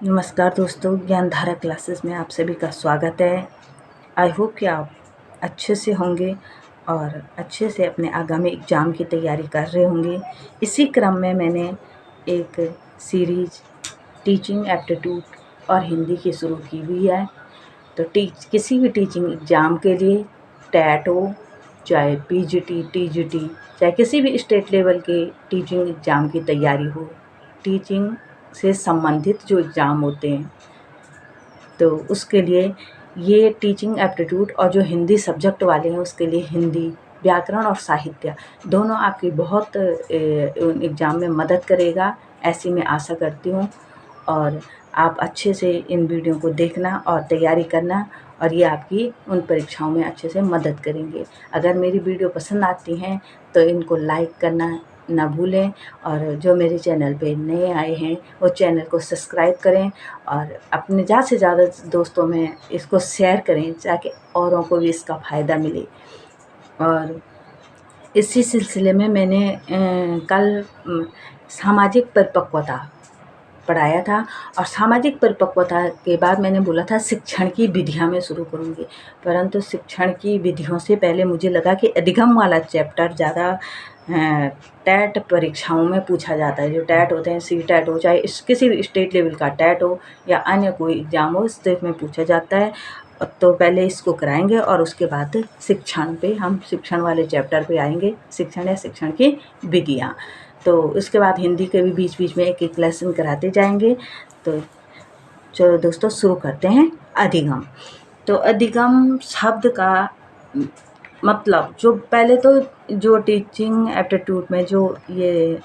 नमस्कार दोस्तों, ज्ञानधारा क्लासेस में आप सभी का स्वागत है। आई होप कि आप अच्छे से होंगे और अच्छे से अपने आगामी एग्ज़ाम की तैयारी कर रहे होंगे। इसी क्रम में मैंने एक सीरीज़ टीचिंग एप्टीट्यूड और हिंदी की शुरू की हुई है। तो किसी भी टीचिंग एग्ज़ाम के लिए टैट हो, चाहे पीजीटी, टीजीटी, चाहे किसी भी स्टेट लेवल के टीचिंग एग्ज़ाम की तैयारी हो, टीचिंग से संबंधित जो एग्ज़ाम होते हैं तो उसके लिए ये टीचिंग एप्टीट्यूड और जो हिंदी सब्जेक्ट वाले हैं उसके लिए हिंदी, व्याकरण और साहित्य दोनों आपकी बहुत एग्ज़ाम में मदद करेगा, ऐसी मैं आशा करती हूँ। और आप अच्छे से इन वीडियो को देखना और तैयारी करना और ये आपकी उन परीक्षाओं में अच्छे से मदद करेंगे। अगर मेरी वीडियो पसंद आती हैं तो इनको लाइक करना ना भूलें और जो मेरे चैनल पे नए आए हैं वो चैनल को सब्सक्राइब करें और अपने ज़्यादा से ज़्यादा दोस्तों में इसको शेयर करें ताकि औरों को भी इसका फ़ायदा मिले। और इसी सिलसिले में मैंने कल सामाजिक परिपक्वता पढ़ाया था और सामाजिक परिपक्वता के बाद मैंने बोला था शिक्षण की विधियाँ मैं शुरू करूँगी, परंतु शिक्षण की विधियों से पहले मुझे लगा कि अधिगम वाला चैप्टर ज़्यादा टैट परीक्षाओं में पूछा जाता है। जो टैट होते हैं, सी टैट हो, चाहे किसी भी स्टेट लेवल का टैट हो या अन्य कोई एग्ज़ाम हो, इससे में पूछा जाता है। तो पहले इसको कराएंगे और उसके बाद शिक्षण पे हम शिक्षण वाले चैप्टर पे आएंगे, शिक्षण या शिक्षण की विधियाँ। तो उसके बाद हिंदी के भी बीच बीच में एक एक लेसन कराते जाएंगे। तो चलो दोस्तों शुरू करते हैं। अधिगम। तो अधिगम शब्द का मतलब जो पहले तो जो टीचिंग एप्टीट्यूड में जो ये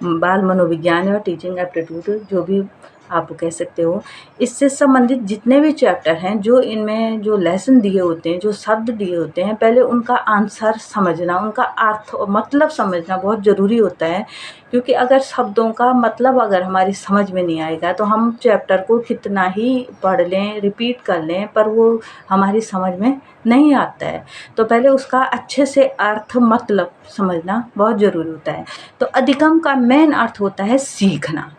बाल मनोविज्ञान और टीचिंग एप्टीट्यूड जो भी आप कह सकते हो, इससे संबंधित जितने भी चैप्टर हैं, जो इनमें जो लेसन दिए होते हैं, जो शब्द दिए होते हैं, पहले उनका आंसर समझना, उनका अर्थ और मतलब समझना बहुत ज़रूरी होता है। क्योंकि अगर शब्दों का मतलब अगर हमारी समझ में नहीं आएगा तो हम चैप्टर को कितना ही पढ़ लें, रिपीट कर लें, पर वो हमारी समझ में नहीं आता है। तो पहले उसका अच्छे से अर्थ मतलब समझना बहुत ज़रूरी होता है। तो अधिगम का मेन अर्थ होता है सीखना।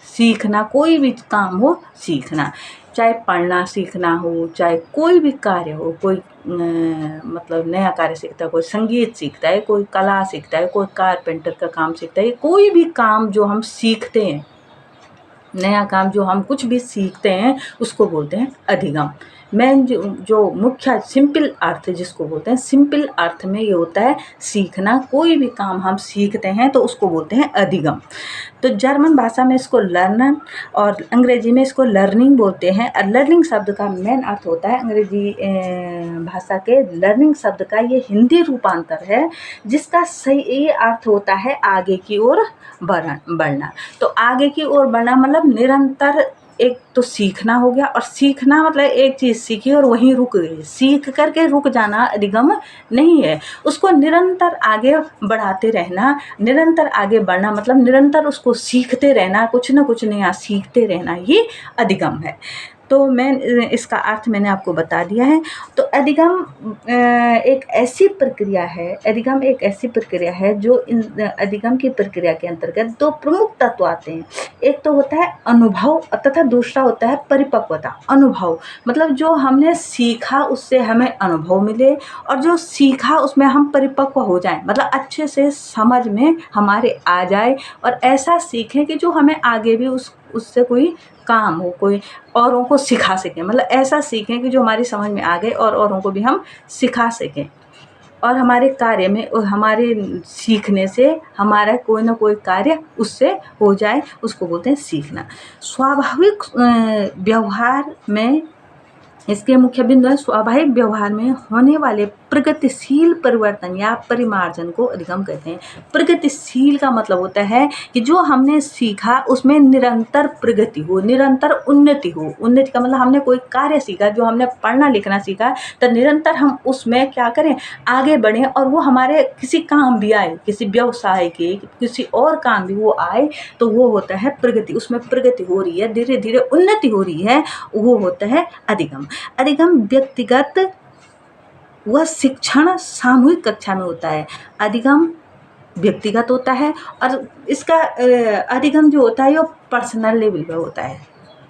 सीखना, कोई भी काम हो सीखना, चाहे पढ़ना सीखना हो, चाहे कोई भी कार्य हो, कोई मतलब नया कार्य सीखता है, कोई संगीत सीखता है, कोई कला सीखता है, कोई कारपेंटर का काम सीखता है, कोई भी काम जो हम सीखते हैं, नया काम जो हम कुछ भी सीखते हैं उसको बोलते हैं अधिगम। मेन जो मुख्य सिंपल अर्थ जिसको बोलते हैं, सिंपल अर्थ में ये होता है सीखना। कोई भी काम हम सीखते हैं तो उसको बोलते हैं अधिगम। तो जर्मन भाषा में इसको लर्नर और अंग्रेजी में इसको लर्निंग बोलते हैं। और लर्निंग शब्द का मेन अर्थ होता है अंग्रेजी भाषा के लर्निंग शब्द का ये हिंदी रूपांतर है, जिसका सही अर्थ होता है आगे की ओर बढ़ना। तो आगे की ओर बढ़ना मतलब निरंतर, एक तो सीखना हो गया, और सीखना मतलब एक चीज़ सीखी और वहीं रुक गई। सीख करके रुक जाना अधिगम नहीं है, उसको निरंतर आगे बढ़ाते रहना। निरंतर आगे बढ़ना मतलब निरंतर उसको सीखते रहना, कुछ ना कुछ नया सीखते रहना, ये अधिगम है। तो मैं इसका अर्थ मैंने आपको बता दिया है। तो अधिगम एक ऐसी प्रक्रिया है, अधिगम एक ऐसी प्रक्रिया है जो इन अधिगम की प्रक्रिया के अंतर्गत दो प्रमुख तत्व आते हैं। एक तो होता है अनुभव तथा दूसरा होता है परिपक्वता। अनुभव मतलब जो हमने सीखा उससे हमें अनुभव मिले, और जो सीखा उसमें हम परिपक्व हो जाएं, मतलब अच्छे से समझ में हमारे आ जाए और ऐसा सीखें कि जो हमें आगे भी उससे कोई काम हो, कोई औरों को सिखा सकें। मतलब ऐसा सीखें कि जो हमारी समझ में आ गए और औरों को भी हम सिखा सकें, और हमारे कार्य में और हमारे सीखने से हमारा कोई ना कोई कार्य उससे हो जाए, उसको बोलते हैं सीखना। स्वाभाविक व्यवहार में इसके मुख्य बिंदु है स्वाभाविक व्यवहार में होने वाले प्रगतिशील परिवर्तन या परिमार्जन को अधिगम कहते हैं। प्रगतिशील का मतलब होता है कि जो हमने सीखा उसमें निरंतर प्रगति हो, निरंतर उन्नति हो। उन्नति का मतलब हमने कोई कार्य सीखा, जो हमने पढ़ना लिखना सीखा, तो निरंतर हम उसमें क्या करें, आगे बढ़ें, और वो हमारे किसी काम भी आए, किसी व्यवसाय के किसी और काम भी वो आए, तो वो होता है प्रगति। उसमें प्रगति हो रही है, धीरे धीरे उन्नति हो रही है, वो होता है अधिगम। अधिगम व्यक्तिगत व शिक्षण सामूहिक कक्षा में होता है। अधिगम व्यक्तिगत होता है और इसका अधिगम जो होता है वो पर्सनल लेवल पे होता है।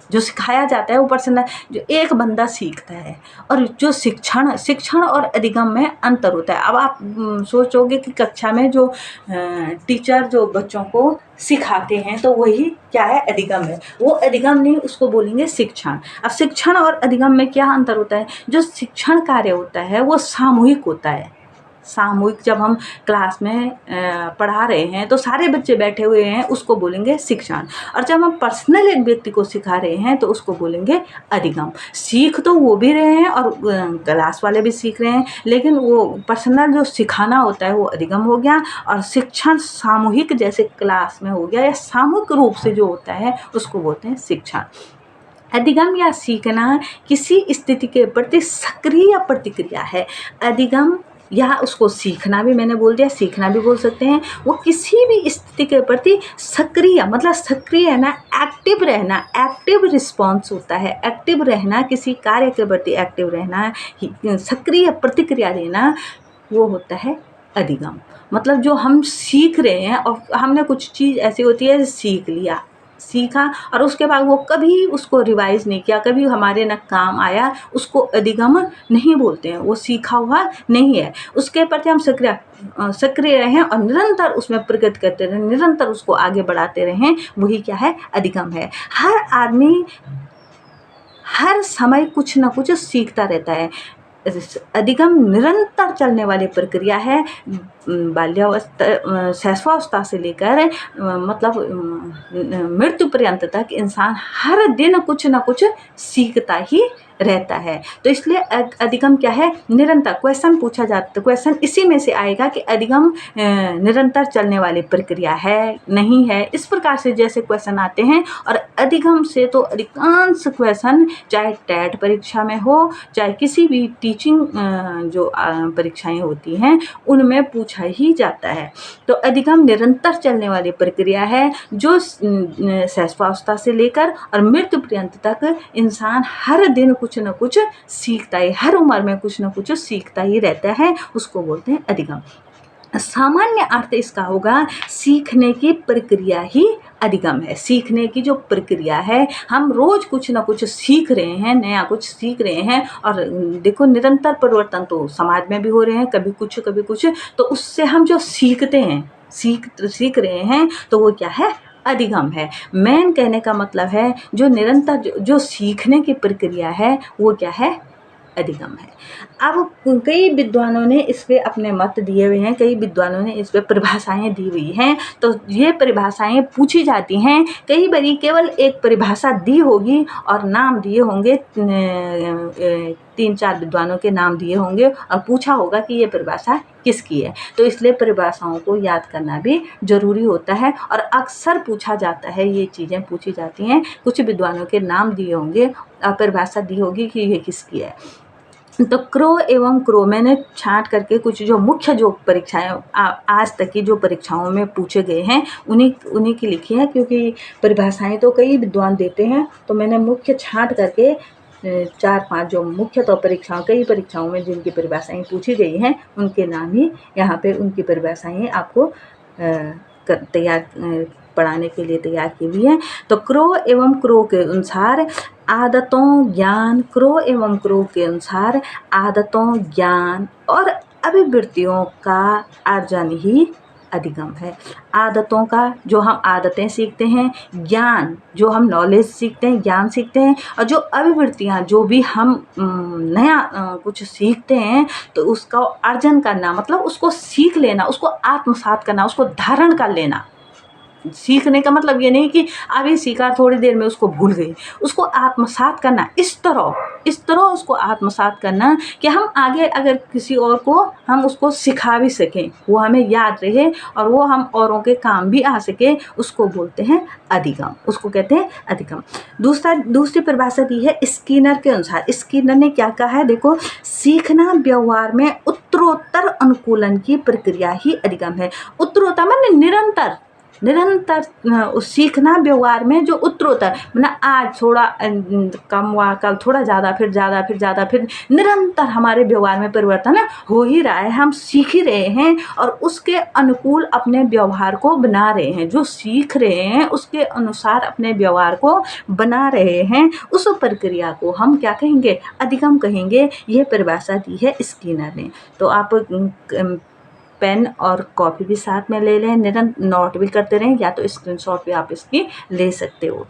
जो सिखाया जाता है वो पर्सनल, जो एक बंदा सीखता है, और जो शिक्षण और अधिगम में अंतर होता है। अब आप सोचोगे कि कक्षा में जो टीचर जो बच्चों को सिखाते हैं तो वही क्या है, अधिगम है। वो अधिगम नहीं, उसको बोलेंगे शिक्षण। अब शिक्षण और अधिगम में क्या अंतर होता है? जो शिक्षण कार्य होता है वो सामूहिक होता है। सामूहिक, जब हम क्लास में पढ़ा रहे हैं तो सारे बच्चे बैठे हुए हैं, उसको बोलेंगे शिक्षण। और जब हम पर्सनल एक व्यक्ति को सिखा रहे हैं तो उसको बोलेंगे अधिगम। सीख तो वो भी रहे हैं और क्लास वाले भी सीख रहे हैं, लेकिन वो पर्सनल जो सिखाना होता है वो अधिगम हो गया, और शिक्षण सामूहिक जैसे क्लास में हो गया या सामूहिक रूप से जो होता है उसको बोलते हैं शिक्षण। अधिगम या सीखना किसी स्थिति के प्रति सक्रिय प्रतिक्रिया है। अधिगम या उसको सीखना भी मैंने बोल दिया, सीखना भी बोल सकते हैं। वो किसी भी स्थिति के प्रति सक्रिय, मतलब सक्रिय रहना, एक्टिव रहना, एक्टिव रिस्पॉन्स होता है। एक्टिव रहना, किसी कार्य के प्रति एक्टिव रहना, सक्रिय प्रतिक्रिया देना, वो होता है अधिगम। मतलब जो हम सीख रहे हैं और हमने कुछ चीज़ ऐसी होती है सीख लिया, सीखा और उसके बाद वो कभी उसको रिवाइज नहीं किया, कभी हमारे न काम आया, उसको अधिगम नहीं बोलते हैं। वो सीखा हुआ नहीं है, उसके प्रति हम सक्रिय रहें और निरंतर उसमें प्रगति करते रहें, निरंतर उसको आगे बढ़ाते रहें, वही क्या है, अधिगम है। हर आदमी हर समय कुछ न कुछ सीखता रहता है। अधिगम निरंतर चलने वाली प्रक्रिया है। बाल्यावस्था, शैशवावस्था से लेकर मतलब मृत्यु पर्यंत तक इंसान हर दिन कुछ न कुछ सीखता ही रहता है। तो इसलिए अधिगम क्या है, निरंतर। क्वेश्चन पूछा जाता, क्वेश्चन इसी में से आएगा कि अधिगम निरंतर चलने वाली प्रक्रिया है, नहीं है, इस प्रकार से जैसे क्वेश्चन आते हैं। और अधिगम से तो अधिकांश क्वेश्चन, चाहे टेट परीक्षा में हो, चाहे किसी भी टीचिंग जो परीक्षाएं होती हैं उनमें पूछा ही जाता है। तो अधिगम निरंतर चलने वाली प्रक्रिया है, जो शैशवावस्था से लेकर और मृत्यु पर्यंत तक इंसान हर दिन कुछ न कुछ सीखता है, हर उम्र में कुछ न कुछ सीखता ही रहता है, उसको बोलते हैं अधिगम। सामान्य अर्थ इसका होगा, सीखने की प्रक्रिया ही अधिगम है। सीखने की जो प्रक्रिया है, हम रोज कुछ ना कुछ सीख रहे हैं, नया कुछ सीख रहे हैं। और देखो निरंतर परिवर्तन तो समाज में भी हो रहे हैं, कभी कुछ कभी कुछ, तो उससे हम जो सीखते हैं, सीख रहे हैं, तो वो क्या है, अधिगम है। मेन कहने का मतलब है जो निरंतर जो सीखने की प्रक्रिया है वो क्या है, अधिगम है। अब कई विद्वानों ने इस पे अपने मत दिए हुए हैं, कई विद्वानों ने इस पे परिभाषाएं दी हुई हैं। तो ये परिभाषाएं पूछी जाती हैं, कई बारी केवल एक परिभाषा दी होगी और नाम दिए होंगे, 3-4 विद्वानों के नाम दिए होंगे और पूछा होगा कि ये परिभाषा किसकी है। तो इसलिए परिभाषाओं को याद करना भी जरूरी होता है और अक्सर पूछा जाता है, ये चीज़ें पूछी जाती हैं। कुछ विद्वानों के नाम दिए होंगे और परिभाषा दी होगी कि ये किसकी है। तो क्रो एवं क्रो मैंने छांट करके कुछ जो मुख्य जो परीक्षाएं आज तक की जो परीक्षाओं में पूछे गए हैं उन्हीं की लिखी है, क्योंकि परिभाषाएं तो कई विद्वान देते हैं, तो मैंने मुख्य छांट करके 4-5 जो मुख्य तो कई परीक्षाओं में जिनकी परिभाषाएं पूछी गई हैं उनके नाम ही यहाँ पे, उनकी परिभाषाएं आपको तैयार पढ़ाने के लिए तैयार की हुई है। तो क्रो एवं क्रो के अनुसार आदतों ज्ञान, क्रो एवं क्रो के अनुसार आदतों ज्ञान और अभिवृत्तियों का अर्जन ही अधिगम है। आदतों का, जो हम आदतें सीखते हैं, ज्ञान जो हम नॉलेज सीखते हैं, ज्ञान सीखते हैं, और जो अभिवृत्तियाँ जो भी हम नया कुछ सीखते हैं तो उसका अर्जन करना, मतलब उसको सीख लेना, उसको आत्मसात करना, उसको धारण कर लेना। सीखने का मतलब ये नहीं कि अभी सीखा थोड़ी देर में उसको भूल गई, उसको आत्मसात करना, इस तरह उसको आत्मसात करना कि हम आगे अगर किसी और को हम उसको सिखा भी सकें, वो हमें याद रहे और वो हम औरों के काम भी आ सके, उसको बोलते हैं अधिगम, उसको कहते हैं अधिगम। दूसरी परिभाषा दी है स्किनर के अनुसार। स्किनर ने क्या कहा है, देखो, सीखना व्यवहार में उत्तरोत्तर अनुकूलन की प्रक्रिया ही अधिगम है। उत्तरोत्तर माने निरंतर उस सीखना व्यवहार में जो उत्तरोत्तर मतलब आज थोड़ा कम हुआ, कल थोड़ा ज़्यादा, फिर ज़्यादा, फिर ज़्यादा, फिर निरंतर हमारे व्यवहार में परिवर्तन हो ही रहा है। हम सीख ही रहे हैं और उसके अनुकूल अपने व्यवहार को बना रहे हैं। जो सीख रहे हैं उसके अनुसार अपने व्यवहार को बना रहे हैं। उस प्रक्रिया को हम क्या कहेंगे? अधिगम कहेंगे। ये परिभाषा दी है स्किनर ने। तो आप पेन और कॉपी भी साथ में ले लें, निरंतर नोट भी करते रहें, या तो स्क्रीनशॉट भी आप इसकी ले सकते हो।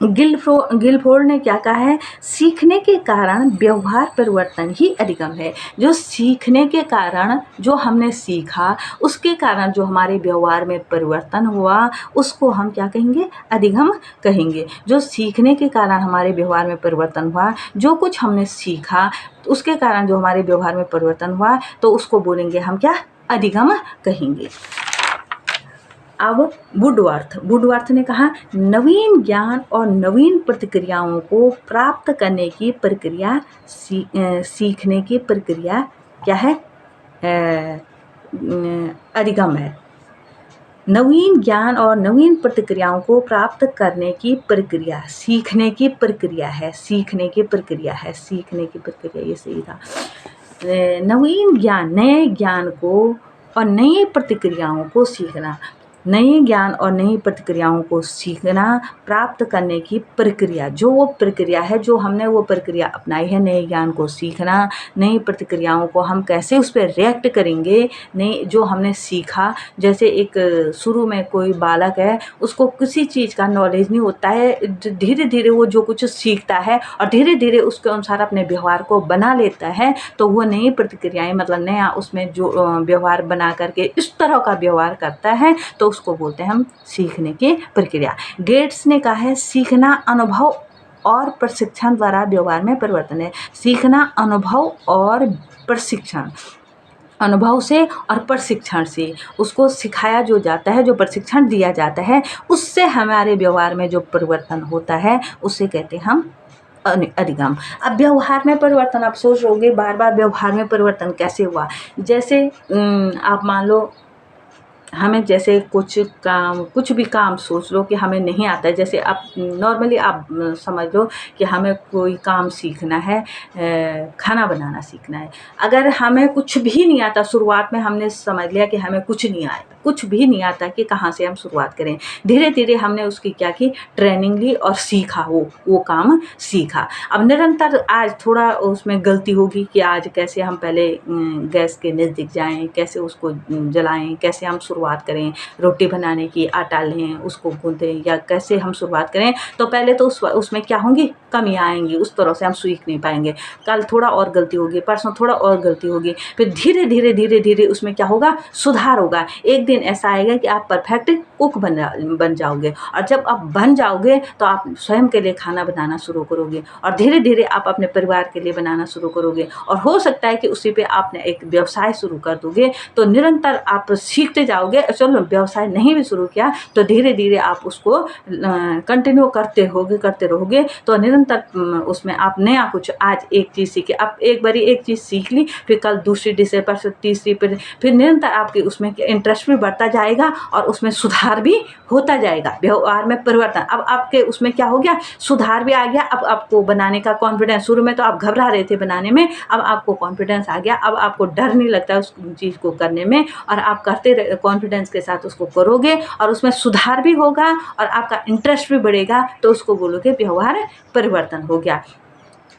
गिलफोर्ड ने क्या कहा है? सीखने के कारण व्यवहार परिवर्तन ही अधिगम है। जो सीखने के कारण, जो हमने सीखा उसके कारण जो हमारे व्यवहार में परिवर्तन हुआ उसको हम क्या कहेंगे? अधिगम कहेंगे। जो सीखने के कारण हमारे व्यवहार में परिवर्तन हुआ, जो कुछ हमने सीखा उसके कारण जो हमारे व्यवहार में परिवर्तन हुआ, तो उसको बोलेंगे हम क्या? अधिगम कहेंगे। अब वुडवर्थ ने कहा नवीन ज्ञान और नवीन प्रतिक्रियाओं को प्राप्त करने की प्रक्रिया सीखने की प्रक्रिया क्या है? अधिगम है। नवीन ज्ञान और नवीन प्रतिक्रियाओं को प्राप्त करने की प्रक्रिया सीखने की प्रक्रिया है। सीखने की प्रक्रिया है, सीखने की प्रक्रिया, ये सही था। नवीन ज्ञान, नए ज्ञान को और नई प्रतिक्रियाओं को सीखना, नए ज्ञान और नई प्रतिक्रियाओं को सीखना, प्राप्त करने की प्रक्रिया, जो वो प्रक्रिया है, जो हमने वो प्रक्रिया अपनाई है, नए ज्ञान को सीखना, नई प्रतिक्रियाओं को हम कैसे उस पर रिएक्ट करेंगे, नई जो हमने सीखा। जैसे एक शुरू में कोई बालक है, उसको किसी चीज़ का नॉलेज नहीं होता है, धीरे धीरे वो जो कुछ सीखता है और धीरे धीरे उसके अनुसार अपने व्यवहार को बना लेता है, तो वो नई प्रतिक्रियाएं मतलब नया उसमें जो व्यवहार बना करके इस तरह का व्यवहार करता है, तो उसको बोलते हैं हम सीखने की प्रक्रिया। गेट्स ने कहा है सीखना अनुभव और प्रशिक्षण द्वारा व्यवहार में परिवर्तन है। सीखना अनुभव और प्रशिक्षण, अनुभव से और प्रशिक्षण से, उसको सिखाया जो जाता है, जो प्रशिक्षण दिया जाता है, उससे हमारे व्यवहार में जो परिवर्तन होता है उसे कहते हैं हम अधिगम। अब व्यवहार में परिवर्तन, आप सोच रहोगे बार बार व्यवहार में परिवर्तन कैसे हुआ? जैसे आप मान लो हमें जैसे कुछ भी काम सोच लो कि हमें नहीं आता है। जैसे आप नॉर्मली आप समझ लो कि हमें कोई काम सीखना है, खाना बनाना सीखना है। अगर हमें कुछ भी नहीं आता, शुरुआत में हमने समझ लिया कि हमें कुछ नहीं आता, कुछ भी नहीं आता कि कहाँ से हम शुरुआत करें। धीरे धीरे हमने उसकी क्या की? ट्रेनिंग ली और सीखा, वो काम सीखा। अब निरंतर आज थोड़ा उसमें गलती होगी कि आज कैसे हम पहले गैस के नज़दीक जाएं, कैसे उसको जलाएं, कैसे हम शुरुआत करें रोटी बनाने की, आटा लें उसको गूंदें, या कैसे हम शुरुआत करें। तो पहले तो उसमें क्या होंगी? कमियाँ आएंगी, उस तरह से हम सीख नहीं पाएंगे। कल थोड़ा और गलती होगी, परसों थोड़ा और गलती होगी, फिर धीरे धीरे उसमें क्या होगा? सुधार होगा। एक दिन ऐसा आएगा कि आप परफेक्ट कुक बन जाओगे, और जब आप बन जाओगे तो आप स्वयं के लिए खाना बनाना शुरू करोगे, और धीरे धीरे आप अपने परिवार के लिए बनाना शुरू करोगे, और हो सकता है कि उसी पे आपने एक व्यवसाय शुरू कर दोगे। तो निरंतर आप सीखते जाओगे। चलो व्यवसाय नहीं भी शुरू किया तो धीरे धीरे आप उसको कंटिन्यू करते रहोगे, तो निरंतर उसमें आप नया कुछ, आज एक चीज़ सीखे, आप एक बारी एक चीज़ सीख ली, फिर कल दूसरी डिश है, परसों तीसरी, फिर निरंतर आपके उसमें इंटरेस्ट भी बढ़ता जाएगा और उसमें सुधार भी होता जाएगा। व्यवहार में परिवर्तन, अब आपके उसमें क्या हो गया? सुधार भी आ गया। अब आपको बनाने का कॉन्फिडेंस, शुरू में तो आप घबरा रहे थे बनाने में, अब आपको कॉन्फिडेंस आ गया, अब आपको डर नहीं लगता उस चीज़ को करने में, और आप करते कॉन्फिडेंस के साथ उसको करोगे और उसमें सुधार भी होगा और आपका इंटरेस्ट भी बढ़ेगा, तो उसको बोलोगे व्यवहार परिवर्तन हो गया।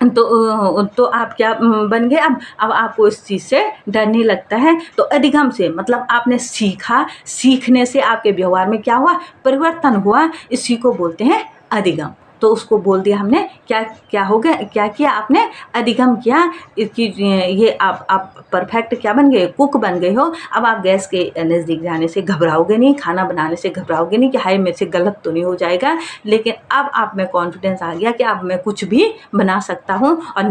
तो आप क्या बन गए? अब आपको इस चीज़ से डर नहीं लगता है। तो अधिगम से मतलब आपने सीखा, सीखने से आपके व्यवहार में क्या हुआ? परिवर्तन हुआ, इसी को बोलते हैं अधिगम। तो उसको बोल दिया हमने, क्या हो गया? क्या किया आपने? अधिगम किया कि ये आप परफेक्ट क्या बन गए? कुक बन गए हो। अब आप गैस के नज़दीक जाने से घबराओगे नहीं, खाना बनाने से घबराओगे नहीं कि हाय मेरे से गलत तो नहीं हो जाएगा, लेकिन अब आप में कॉन्फिडेंस आ गया कि अब मैं कुछ भी बना सकता हूँ। और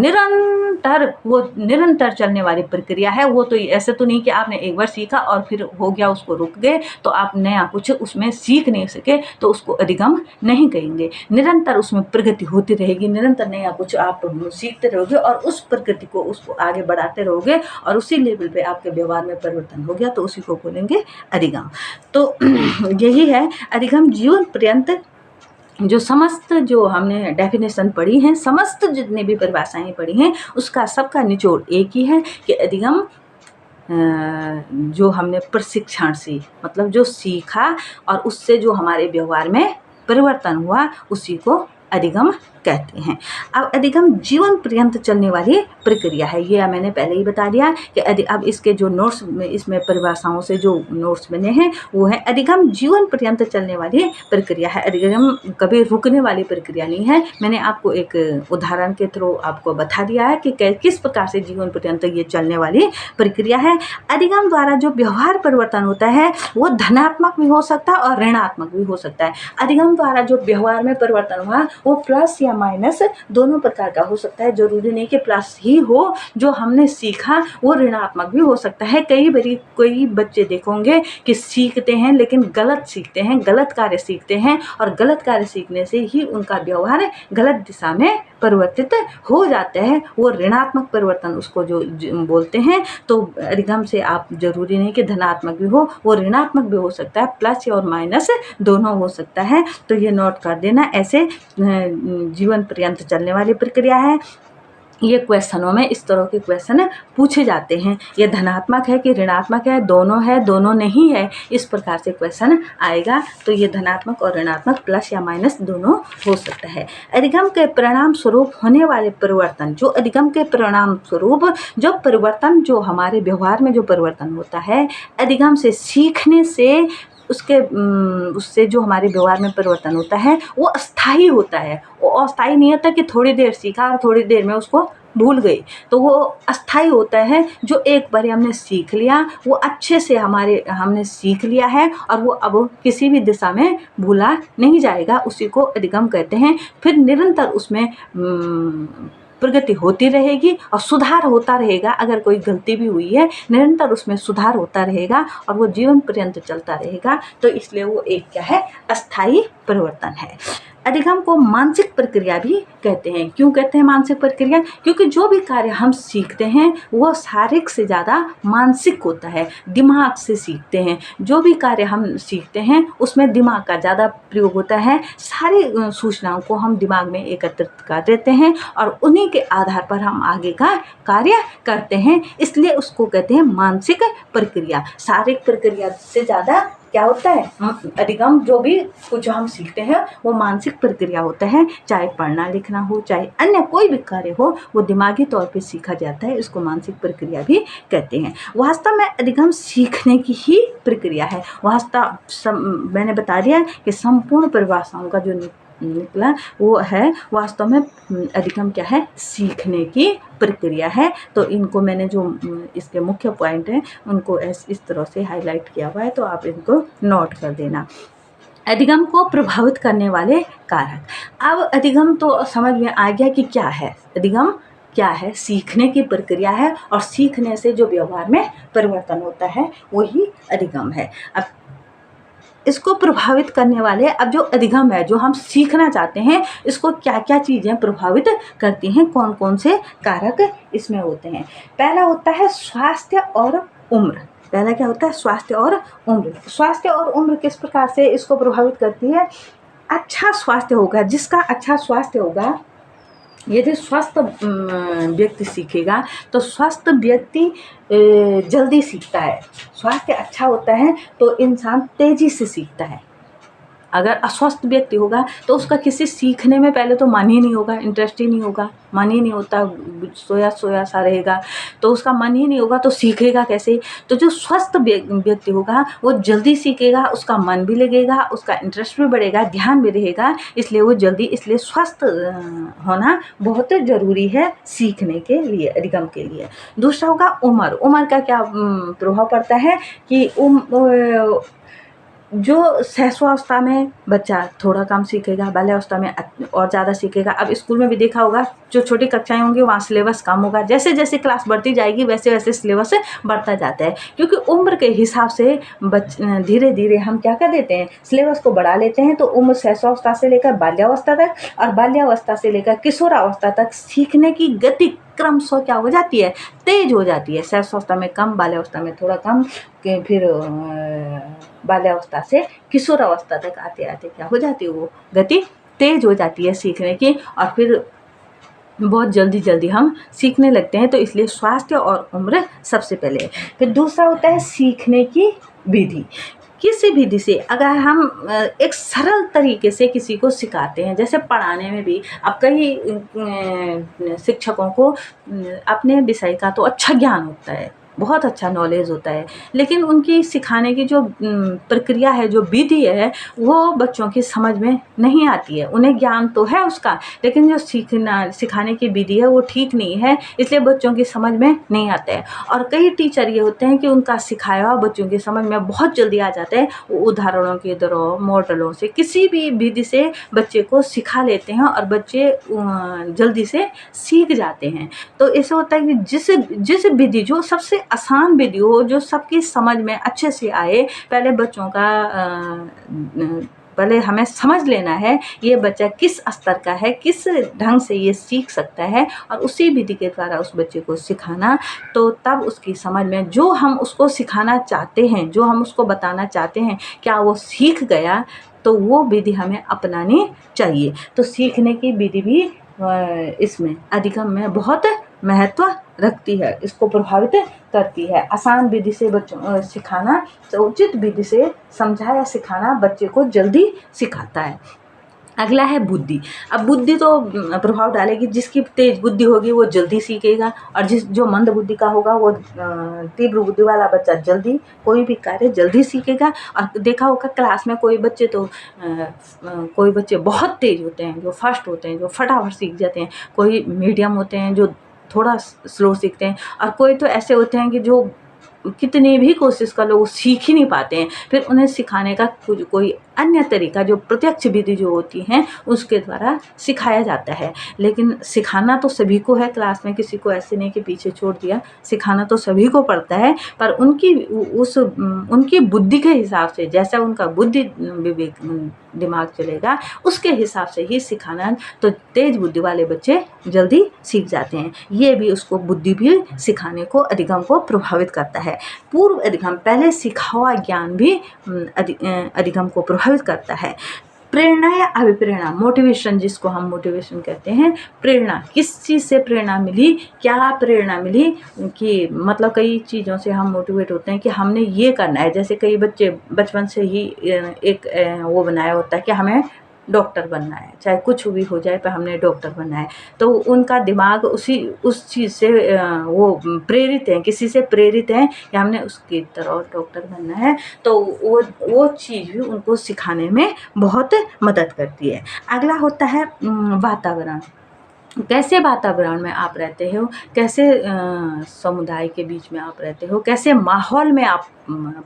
निरंतर चलने वाली प्रक्रिया है वो। तो ऐसे तो नहीं कि आपने एक बार सीखा और फिर हो गया, उसको रुक गए, तो आप नया कुछ उसमें सीख नहीं सके, तो उसको अधिगम नहीं कहेंगे। निरंतर उसमें प्रगति होती रहेगी, निरंतर नया कुछ आप सीखते रहोगे और उस प्रगति को उसको आगे बढ़ाते रहोगे और उसी लेवल पे आपके व्यवहार में परिवर्तन हो गया तो उसी को बोलेंगे अधिगम। तो यही है अधिगम जीवन पर्यंत जो समस्त जो हमने डेफिनेशन पढ़ी हैं, समस्त जितनी भी परिभाषाएं पढ़ी हैं, उसका सबका निचोड़ एक ही है कि अधिगम जो हमने प्रशिक्षण से मतलब जो सीखा और उससे जो हमारे व्यवहार में परिवर्तन हुआ उसी को अधिगम कहते हैं। अब अधिगम जीवन पर्यंत चलने वाली प्रक्रिया है, ये मैंने पहले ही बता दिया कि अब इसके जो नोट्स में इसमें परिभाषाओं से जो नोट्स बने हैं वो है अधिगम जीवन पर्यंत चलने वाली प्रक्रिया है। अधिगम कभी रुकने वाली प्रक्रिया नहीं है। मैंने आपको एक उदाहरण के थ्रू आपको बता दिया है कि किस प्रकार से जीवन पर्यंत ये चलने वाली प्रक्रिया है। अधिगम द्वारा जो व्यवहार परिवर्तन होता है वो धनात्मक भी हो सकता है और ऋणात्मक भी हो सकता है। अधिगम द्वारा जो व्यवहार में परिवर्तन हुआ वो प्लस या माइनस दोनों प्रकार का हो सकता है। जरूरी नहीं कि प्लस ही हो, जो हमने सीखा वो ऋणात्मक भी हो सकता है। कई बच्चे देखोगे कि सीखते हैं लेकिन गलत सीखते हैं, गलत कार्य सीखते हैं और गलत कार्य सीखने से ही उनका व्यवहार गलत दिशा में परिवर्तित हो जाता है। वो ऋणात्मक परिवर्तन उसको जो बोलते हैं। तो अधिगम से आप जरूरी नहीं कि धनात्मक भी हो, वो ऋणात्मक भी हो सकता है, प्लस और माइनस दोनों हो सकता है। तो ये नोट कर देना, ऐसे जीवन पर्यंत चलने वाली प्रक्रिया है। ये क्वेश्चनों में इस तरह के क्वेश्चन पूछे जाते हैं, ये धनात्मक है कि ऋणात्मक है, दोनों नहीं है, इस प्रकार से क्वेश्चन आएगा। तो ये धनात्मक और ऋणात्मक प्लस या माइनस दोनों हो सकता है। अधिगम के परिणाम स्वरूप होने वाले परिवर्तन, जो अधिगम के परिणाम स्वरूप जो परिवर्तन जो हमारे व्यवहार में जो परिवर्तन होता है अधिगम से सीखने से उससे जो हमारे व्यवहार में परिवर्तन होता है वो अस्थाई होता है। वो अस्थाई नहीं होता कि थोड़ी देर सीखा और थोड़ी देर में उसको भूल गई, तो वो अस्थाई होता है। जो एक बार हमने सीख लिया वो अच्छे से हमने सीख लिया है और वो अब किसी भी दिशा में भूला नहीं जाएगा, उसी को अधिगम कहते हैं। फिर निरंतर उसमें प्रगति होती रहेगी और सुधार होता रहेगा। अगर कोई गलती भी हुई है निरंतर उसमें सुधार होता रहेगा और वो जीवन पर्यंत चलता रहेगा। तो इसलिए वो एक क्या है, अस्थाई परिवर्तन है। अधिगम को मानसिक प्रक्रिया भी कहते हैं। क्यों कहते हैं मानसिक प्रक्रिया? क्योंकि जो भी कार्य हम सीखते हैं वो शारीरिक से ज़्यादा मानसिक होता है, दिमाग से सीखते हैं। जो भी कार्य हम सीखते हैं उसमें दिमाग का ज़्यादा प्रयोग होता है। सारी सूचनाओं को हम दिमाग में एकत्रित कर देते हैं और उन्हीं के आधार पर हम आगे का कार्य करते हैं, इसलिए उसको कहते हैं मानसिक प्रक्रिया। शारीरिक प्रक्रिया से ज़्यादा क्या होता है, अधिगम जो भी कुछ हम सीखते हैं वो मानसिक प्रक्रिया होता है। चाहे पढ़ना लिखना हो, चाहे अन्य कोई भी कार्य हो, वो दिमागी तौर पे सीखा जाता है, इसको मानसिक प्रक्रिया भी कहते हैं। वास्तव में अधिगम सीखने की ही प्रक्रिया है। मैंने बता दिया कि संपूर्ण परिभाषाओं का जो निकला वो है वास्तव में अधिगम क्या है, सीखने की प्रक्रिया है। तो इनको मैंने जो इसके मुख्य पॉइंट हैं उनको इस तरह से हाईलाइट किया हुआ है, तो आप इनको नोट कर देना। अधिगम को प्रभावित करने वाले कारक। अब अधिगम तो समझ में आ गया कि क्या है अधिगम, क्या है, सीखने की प्रक्रिया है और सीखने से जो व्यवहार में परिवर्तन होता है वही अधिगम है। अब इसको प्रभावित करने वाले, अब जो अधिगम है जो हम सीखना चाहते हैं इसको क्या क्या चीज़ें प्रभावित करती हैं, कौन कौन से कारक इसमें होते हैं। पहला होता है स्वास्थ्य और उम्र। पहला क्या होता है, स्वास्थ्य और उम्र। स्वास्थ्य और उम्र किस प्रकार से इसको प्रभावित करती है? अच्छा स्वास्थ्य होगा, जिसका अच्छा स्वास्थ्य होगा, यदि स्वस्थ व्यक्ति सीखेगा तो स्वस्थ व्यक्ति जल्दी सीखता है। स्वास्थ्य अच्छा होता है तो इंसान तेज़ी से सीखता है। अगर अस्वस्थ व्यक्ति होगा तो उसका किसी सीखने में पहले तो मन ही नहीं होगा, इंटरेस्ट ही नहीं होगा, मन ही नहीं होता, सोया सोया सा रहेगा, तो उसका मन ही नहीं होगा तो सीखेगा कैसे? तो जो स्वस्थ व्यक्ति होगा वो जल्दी सीखेगा, उसका मन भी लगेगा, उसका इंटरेस्ट भी बढ़ेगा, ध्यान भी रहेगा, इसलिए वो जल्दी, इसलिए स्वस्थ होना बहुत ज़रूरी है सीखने के लिए, अधिगम के लिए। दूसरा होगा उम्र। उम्र का क्या प्रभाव पड़ता है कि जो शैशवावस्था में बच्चा थोड़ा कम सीखेगा, बाल्यावस्था में और ज़्यादा सीखेगा। अब स्कूल में भी देखा होगा, जो छोटी कक्षाएं होंगी वहाँ सिलेबस कम होगा, जैसे जैसे क्लास बढ़ती जाएगी वैसे वैसे सिलेबस बढ़ता जाता है, क्योंकि उम्र के हिसाब से धीरे धीरे हम क्या कर देते हैं, सिलेबस को बढ़ा लेते हैं। तो उम्र शैशवावस्था से लेकर बाल्यावस्था तक और बाल्यावस्था से लेकर किशोरावस्था तक सीखने की गति क्रमशः क्या हो जाती है, तेज हो जाती है। शैशवावस्था में कम, बाल्यावस्था में थोड़ा कम, फिर बाल्यावस्था से किशोरावस्था तक आते आते क्या हो जाती है, वो गति तेज हो जाती है सीखने की, और फिर बहुत जल्दी जल्दी हम सीखने लगते हैं। तो इसलिए स्वास्थ्य और उम्र सबसे पहले। फिर दूसरा होता है सीखने की विधि। किसी विधि से अगर हम एक सरल तरीके से किसी को सिखाते हैं, जैसे पढ़ाने में भी अब कई शिक्षकों को अपने विषय का तो अच्छा ज्ञान होता है, बहुत अच्छा नॉलेज होता है, लेकिन उनकी सिखाने की जो प्रक्रिया है, जो विधि है, वो बच्चों की समझ में नहीं आती है। उन्हें ज्ञान तो है उसका, लेकिन जो सिखाने की विधि है वो ठीक नहीं है, इसलिए बच्चों की समझ में नहीं आता है। और कई टीचर ये होते हैं कि उनका सिखाया हुआ बच्चों की समझ में बहुत जल्दी आ जाता है, वो उदाहरणों के द्वारा, मॉडलों से, किसी भी विधि से बच्चे को सिखा लेते हैं और बच्चे जल्दी से सीख जाते हैं। तो ऐसा होता है कि जिस विधि, जो सबसे आसान विधि हो, जो सबकी समझ में अच्छे से आए, पहले बच्चों का पहले हमें समझ लेना है ये बच्चा किस स्तर का है, किस ढंग से ये सीख सकता है, और उसी विधि के द्वारा उस बच्चे को सिखाना। तो तब उसकी समझ में जो हम उसको सिखाना चाहते हैं, जो हम उसको बताना चाहते हैं, क्या वो सीख गया, तो वो विधि हमें अपनानी चाहिए। तो सीखने की विधि भी इसमें अधिगम में बहुत महत्व रखती है, इसको प्रभावित करती है। आसान विधि से बच्चों सिखाना, तो उचित विधि से समझाया सिखाना बच्चे को जल्दी सिखाता है। अगला है बुद्धि। अब बुद्धि तो प्रभाव डालेगी, जिसकी तेज बुद्धि होगी वो जल्दी सीखेगा, और जो मंद बुद्धि का होगा वो तीव्र बुद्धि वाला बच्चा जल्दी कोई भी कार्य जल्दी सीखेगा। और देखा होगा क्लास में कोई बच्चे बहुत तेज होते हैं, जो फास्ट होते हैं, जो फटाफट सीख जाते हैं, कोई मीडियम होते हैं जो थोड़ा स्लो सीखते हैं, और कोई तो ऐसे होते हैं कि जो कितनी भी कोशिश कर लो वो सीख ही नहीं पाते हैं। फिर उन्हें सिखाने का कोई अन्य तरीका, जो प्रत्यक्ष विधि जो होती हैं उसके द्वारा सिखाया जाता है। लेकिन सिखाना तो सभी को है, क्लास में किसी को ऐसे नहीं कि पीछे छोड़ दिया, सिखाना तो सभी को पड़ता है, पर उनकी बुद्धि के हिसाब से, जैसा उनका बुद्धि विवेक दिमाग चलेगा उसके हिसाब से ही सिखाना। तो तेज बुद्धि वाले बच्चे जल्दी सीख जाते हैं। ये भी उसको बुद्धि भी सिखाने को, अधिगम को प्रभावित करता है। पूर्व अधिगम, पहले सीखा हुआ ज्ञान भी अधिगम को प्रभावित करता है। प्रेरणा या अभिप्रेरणा, मोटिवेशन, जिसको हम मोटिवेशन कहते हैं, प्रेरणा, किस चीज़ से प्रेरणा मिली, क्या प्रेरणा मिली, कि मतलब कई चीज़ों से हम मोटिवेट होते हैं कि हमने ये करना है। जैसे कई बच्चे बचपन से ही एक वो बनाया होता है कि हमें डॉक्टर बनना है, चाहे कुछ भी हो जाए पर हमने डॉक्टर बनना है। तो उनका दिमाग उस चीज़ से वो प्रेरित हैं, किसी से प्रेरित हैं कि हमने उसकी तरह डॉक्टर बनना है। तो वो चीज़ भी उनको सिखाने में बहुत मदद करती है। अगला होता है वातावरण। कैसे वातावरण में आप रहते हो, कैसे समुदाय के बीच में आप रहते हो, कैसे माहौल में आप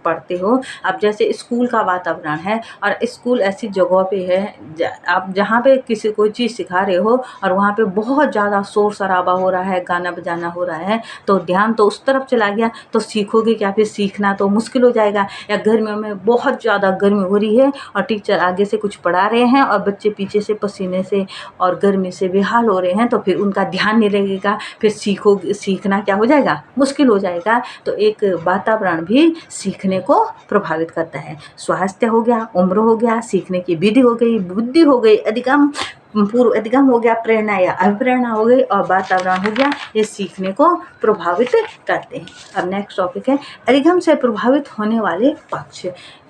पढ़ते हो। अब जैसे स्कूल का वातावरण है, और स्कूल ऐसी जगह पे है आप जहाँ पे किसी कोई चीज़ सिखा रहे हो और वहाँ पे बहुत ज़्यादा शोर शराबा हो रहा है, गाना बजाना हो रहा है, तो ध्यान तो उस तरफ चला गया, तो सीखोगे क्या, फिर सीखना तो मुश्किल हो जाएगा। या गर्मियों में बहुत ज़्यादा गर्मी हो रही है और टीचर आगे से कुछ पढ़ा रहे हैं और बच्चे पीछे से पसीने से और गर्मी से बेहाल हो रहे हैं, तो फिर उनका ध्यान नहीं लगेगा, फिर सीखना क्या हो जाएगा, मुश्किल हो जाएगा। तो एक वातावरण भी सीखने को प्रभावित करता है। स्वास्थ्य हो गया, उम्र हो गया, सीखने की विधि हो गई, बुद्धि हो गई, अधिगम, पूर्व अधिगम हो गया, प्रेरणा या अभिप्रेरणा हो गई, और वातावरण हो गया, ये सीखने को प्रभावित करते हैं। अब नेक्स्ट टॉपिक है अधिगम से प्रभावित होने वाले पक्ष।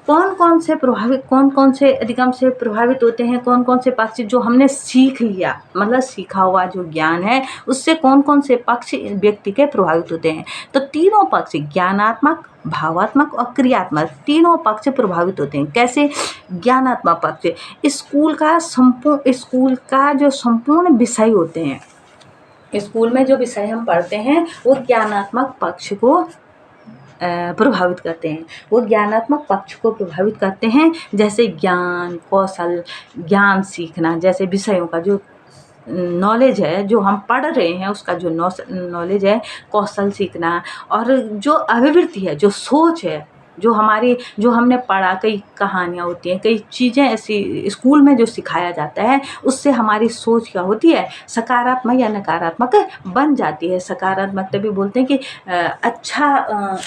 कौन कौन से अधिगम से प्रभावित होते हैं, कौन कौन से पक्ष जो हमने सीख लिया, मतलब सीखा हुआ जो ज्ञान है उससे कौन कौन से पक्ष व्यक्ति के प्रभावित होते हैं। तो तीनों पक्ष, ज्ञानात्मक, भावात्मक और क्रियात्मक, तीनों पक्ष प्रभावित होते हैं। कैसे? ज्ञानात्मक पक्ष, स्कूल का जो संपूर्ण विषय होते हैं, स्कूल में जो विषय हम पढ़ते हैं वो ज्ञानात्मक पक्ष को प्रभावित करते हैं, वो ज्ञानात्मक पक्ष को प्रभावित करते हैं। जैसे ज्ञान, कौशल, ज्ञान सीखना, जैसे विषयों का जो नॉलेज है, जो हम पढ़ रहे हैं उसका जो नॉलेज है, कौशल सीखना, और जो अभिवृत्ति है, जो सोच है, जो हमने पढ़ा, कई कहानियाँ होती हैं, कई चीज़ें ऐसी स्कूल में जो सिखाया जाता है, उससे हमारी सोच क्या होती है, सकारात्मक या नकारात्मक बन जाती है। सकारात्मक तभी बोलते हैं कि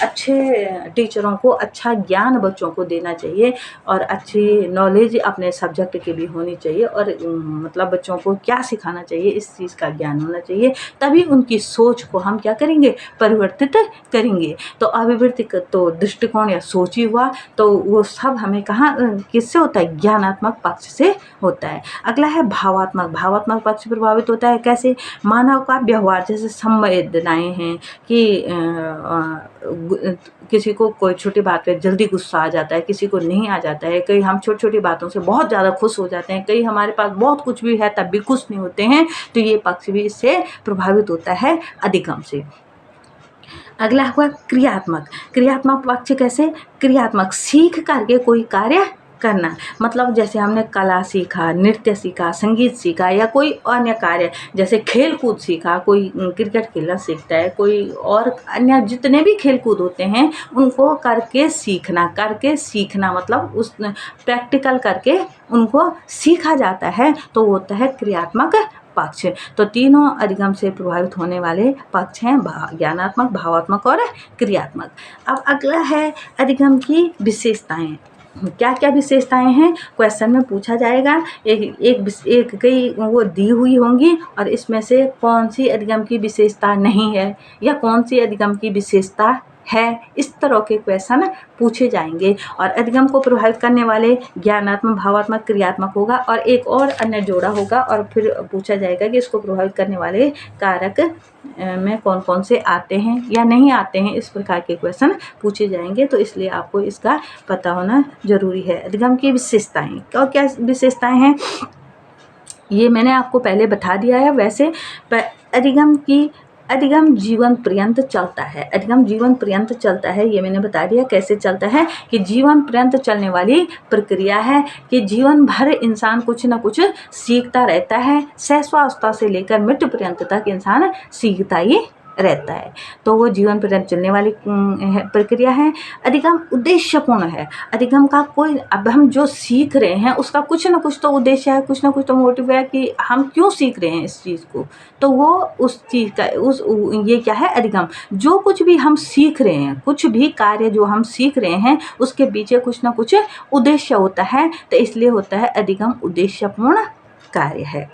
अच्छे टीचरों को अच्छा ज्ञान बच्चों को देना चाहिए, और अच्छी नॉलेज अपने सब्जेक्ट की भी होनी चाहिए, और मतलब बच्चों को क्या सिखाना चाहिए, इस चीज़ का ज्ञान होना चाहिए, तभी उनकी सोच को हम क्या करेंगे, परिवर्तित करेंगे। तो अभिवृत्ति तो दृष्टिकोण या सोच ही हुआ, तो वो सब हमें कहाँ किससे होता है, ज्ञानात्मक पक्ष से होता है। अगला है भावात्मक पक्ष प्रभावित होता है कैसे, मानव का व्यवहार, जैसे संवेदनाएं हैं कि किसी को कोई छोटी बात पे जल्दी गुस्सा आ जाता है, किसी को नहीं आ जाता है, कई हम छोटी छोटी बातों से बहुत ज़्यादा खुश हो जाते हैं, कई हमारे पास बहुत कुछ भी है तब भी खुश नहीं होते हैं, तो ये पक्ष भी इससे प्रभावित होता है अधिगम से। अगला हुआ क्रियात्मक पक्ष कैसे, क्रियात्मक सीख करके कोई कार्य करना, मतलब जैसे हमने कला सीखा, नृत्य सीखा, संगीत सीखा, या कोई अन्य कार्य, जैसे खेल कूद सीखा, कोई क्रिकेट खेलना सीखता है, कोई और अन्य जितने भी खेल कूद होते हैं उनको करके सीखना मतलब उस प्रैक्टिकल करके उनको सीखा जाता है, तो वो होता है क्रियात्मक पक्ष। तो तीनों अधिगम से प्रभावित होने वाले पक्ष हैं, ज्ञानात्मक, भावात्मक और क्रियात्मक। अब अगला है अधिगम की विशेषताएं। क्या क्या विशेषताएं हैं, क्वेश्चन में पूछा जाएगा, एक कई वो दी हुई होंगी, और इसमें से कौन सी अधिगम की विशेषता नहीं है या कौन सी अधिगम की विशेषता है, इस तरह के क्वेश्चन पूछे जाएंगे। और अधिगम को प्रभावित करने वाले ज्ञानात्मक, भावात्मक, क्रियात्मक होगा, और एक और अन्य जोड़ा होगा, और फिर पूछा जाएगा कि इसको प्रभावित करने वाले कारक में कौन कौन से आते हैं या नहीं आते हैं, इस प्रकार के क्वेश्चन पूछे जाएंगे। तो इसलिए आपको इसका पता होना जरूरी है। अधिगम की विशेषताएं, और क्या विशेषताएं हैं ये मैंने आपको पहले बता दिया है। वैसे अधिगम जीवन पर्यंत चलता है, अधिगम जीवन पर्यंत चलता है, ये मैंने बता दिया कैसे चलता है, कि जीवन पर्यंत चलने वाली प्रक्रिया है, कि जीवन भर इंसान कुछ न कुछ सीखता रहता है, शैशवावस्था से लेकर मृत्यु पर्यंत तक इंसान सीखता ही रहता है, तो वो जीवन पर्यंत चलने वाली प्रक्रिया है। अधिगम उद्देश्यपूर्ण है, अधिगम का कोई, अब हम जो सीख रहे हैं उसका कुछ ना कुछ तो उद्देश्य है, कुछ ना कुछ तो मोटिव है कि हम क्यों सीख रहे हैं इस चीज़ को, तो वो उस चीज़ का ये क्या है, अधिगम। जो कुछ भी हम सीख रहे हैं, कुछ भी कार्य जो हम सीख रहे हैं उसके पीछे कुछ ना कुछ उद्देश्य होता है, तो इसलिए होता है अधिगम उद्देश्यपूर्ण कार्य है।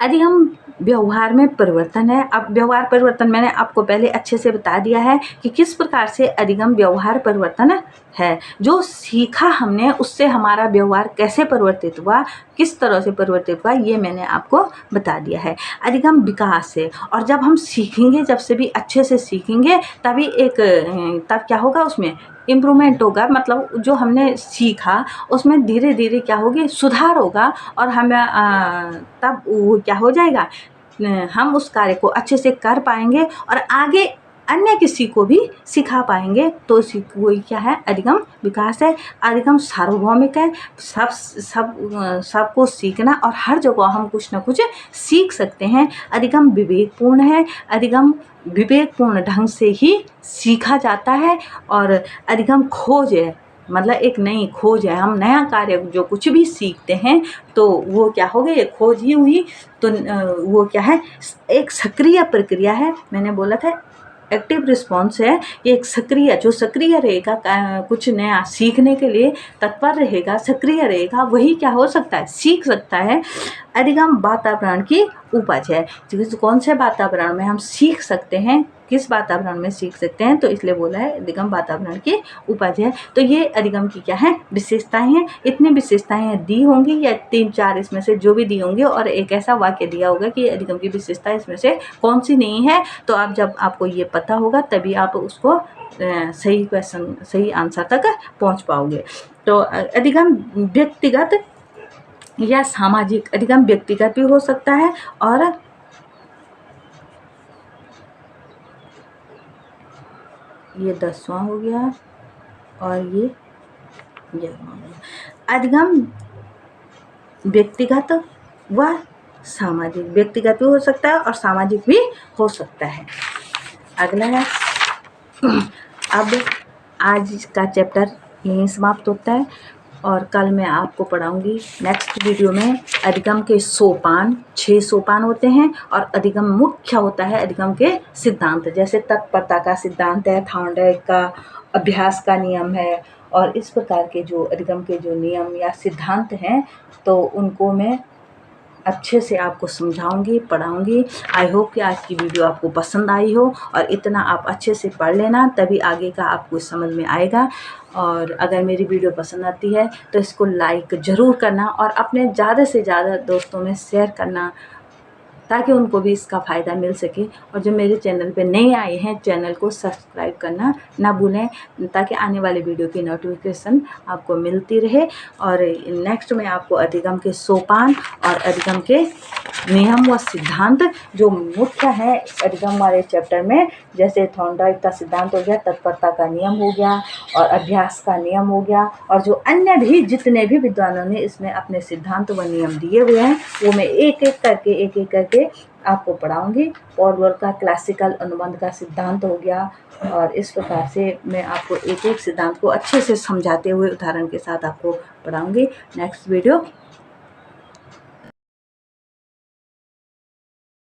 अधिगम व्यवहार में परिवर्तन है। अब व्यवहार परिवर्तन मैंने आपको पहले अच्छे से बता दिया है कि किस प्रकार से अधिगम व्यवहार परिवर्तन है, जो सीखा हमने उससे हमारा व्यवहार कैसे परिवर्तित हुआ, किस तरह से परिवर्तित हुआ, ये मैंने आपको बता दिया है। अधिगम विकास है, और जब हम सीखेंगे, जब से भी अच्छे से सीखेंगे तभी तब क्या होगा, उसमें इम्प्रूवमेंट होगा, मतलब जो हमने सीखा उसमें धीरे धीरे क्या होगी, सुधार होगा, और हमें तब वो क्या हो जाएगा, हम उस कार्य को अच्छे से कर पाएंगे और आगे अन्य किसी को भी सिखा पाएंगे, तो वही क्या है, अधिगम विकास है। अधिगम सार्वभौमिक है, सबको सीखना, और हर जगह हम कुछ ना कुछ सीख सकते हैं। अधिगम विवेकपूर्ण है, अधिगम विवेकपूर्ण ढंग से ही सीखा जाता है, और अधिगम खोज है, मतलब एक नई खोज है, हम नया कार्य जो कुछ भी सीखते हैं तो वो क्या हो गई, खोज ही हुई, तो वो क्या है, एक सक्रिय प्रक्रिया है। मैंने बोला था एक्टिव रिस्पॉन्स है, ये एक सक्रिय, जो सक्रिय रहेगा, कुछ नया सीखने के लिए तत्पर रहेगा, सक्रिय रहेगा, वही क्या हो सकता है, सीख सकता है। अधिगम वातावरण की उपज है, कौन से वातावरण में हम सीख सकते हैं, किस वातावरण में सीख सकते हैं, तो इसलिए बोला है अधिगम वातावरण की उपज है। तो ये अधिगम की क्या है, विशेषताएं हैं। इतनी विशेषताएं दी होंगी, या 3-4 इसमें से जो भी दी होंगी, और एक ऐसा वाक्य दिया होगा कि अधिगम की विशेषता इसमें से कौन सी नहीं है। तो आप जब आपको ये पता होगा तभी आप उसको सही क्वेश्चन, सही आंसर तक पहुंच पाओगे। तो अधिगम व्यक्तिगत या सामाजिक, अधिगम व्यक्तिगत भी हो सकता है और ये 10वां हो गया और ये 11वां हो गया। अधिगम व्यक्तिगत व सामाजिक, व्यक्तिगत भी हो सकता है और सामाजिक भी हो सकता है। अगला है, अब आज का चैप्टर यहीं समाप्त होता है और कल मैं आपको पढ़ाऊंगी नेक्स्ट वीडियो में अधिगम के सोपान। 6 सोपान होते हैं और अधिगम मुख्य होता है अधिगम के सिद्धांत, जैसे तत्परता का सिद्धांत है, थॉर्नडाइक का अभ्यास का नियम है, और इस प्रकार के जो अधिगम के जो नियम या सिद्धांत हैं तो उनको मैं अच्छे से आपको समझाऊंगी, पढ़ाऊंगी। आई होप कि आज की वीडियो आपको पसंद आई हो और इतना आप अच्छे से पढ़ लेना, तभी आगे का आपको समझ में आएगा। और अगर मेरी वीडियो पसंद आती है तो इसको लाइक ज़रूर करना और अपने ज़्यादा से ज़्यादा दोस्तों में शेयर करना, ताकि उनको भी इसका फ़ायदा मिल सके। और जो मेरे चैनल पे नए आए हैं, चैनल को सब्सक्राइब करना ना भूलें, ताकि आने वाले वीडियो की नोटिफिकेशन आपको मिलती रहे। और नेक्स्ट में आपको अधिगम के सोपान और अधिगम के नियम व सिद्धांत जो मुख्य है अधिगम वाले चैप्टर में, जैसे थॉर्नडाइक का सिद्धांत हो गया, तत्परता का नियम हो गया और अभ्यास का नियम हो गया, और जो अन्य भी जितने भी विद्वानों ने इसमें अपने सिद्धांत व नियम दिए हुए हैं वो मैं एक एक करके आपको पढ़ाऊंगी। पॉल का क्लासिकल अनुबंध का सिद्धांत हो गया, और इस प्रकार से मैं आपको एक एक सिद्धांत को अच्छे से समझाते हुए उदाहरण के साथ आपको पढ़ाऊंगी। Next video